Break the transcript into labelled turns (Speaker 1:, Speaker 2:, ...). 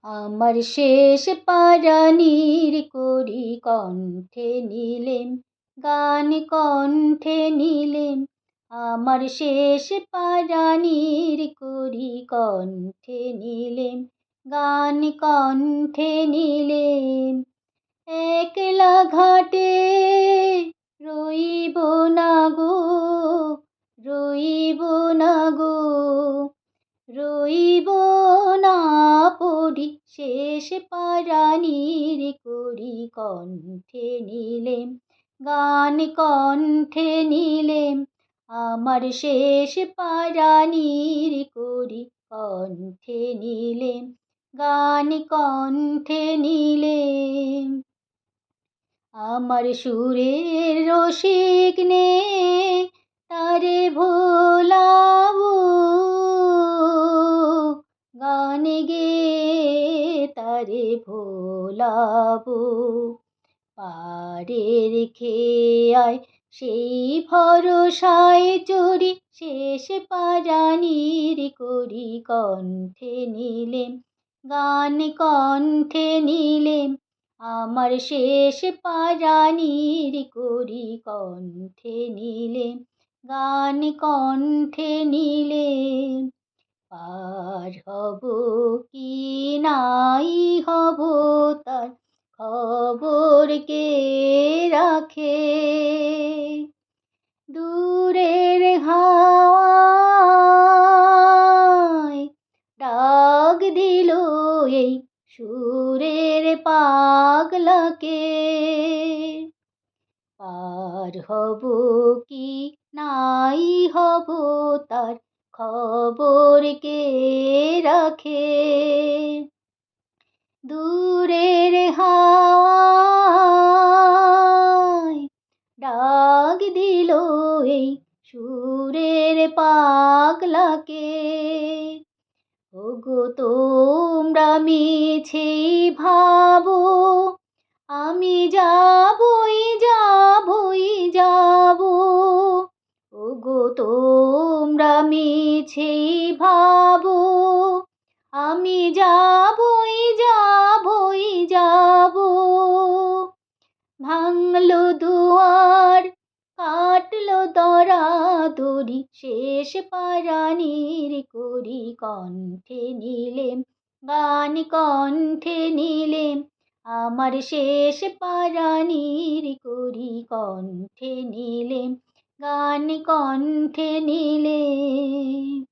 Speaker 1: আমার শেষ পারানির করি কণ্ঠে নিলেম, গান কণ্ঠে নিলেম। আমার শেষ পারানির করি কণ্ঠে নিলেম, গান কণ্ঠে নিলেম। একলা ঘাটে রইব না গো, রইব না গো, রইব না পড়ি শেষ পারানির করি কণ্ঠে নিলেম, গান কণ্ঠে নিলেম। আমার শেষ পারানির করি কণ্ঠে নিলেম, গান কণ্ঠে নিলেম। আমার সুরের রসিক নে তারে ভোলাবো, গান গে তারে ভোলাবো। পারে রেখে আয় সেই ভরসায় চড়ি শেষ পারানির করি কণ্ঠে নিলেম, গান কণ্ঠে নিলেম। আমার শেষ পারানির করি কণ্ঠে নিলেম, গান কণ্ঠে নিলেম। পার হব কি নাই হব তার খবর কে রাখে, দূরের হাওয়ায় ডাক দিল এই সুরের পাগলাকে। পার হব কি নাই হব তার খবর কে রাখে, দূরের হাওয়ায় ডাক দিল এই সুরের পাগলাকে। ওগো তোমরা মিছেই ভাবো আমি যাবই যাবই যাব, ওগো তোমরা মিছেই ভাবো আমি যাবই যাবই যাব। ভাঙলো দুয়ার কাটলো দরাদরি শেষ পারানির করি কণ্ঠে নিলেম, গান কণ্ঠে নিলেম। আমার শেষ পারানির করি কণ্ঠে নিলেম, গান কণ্ঠে নিলেম।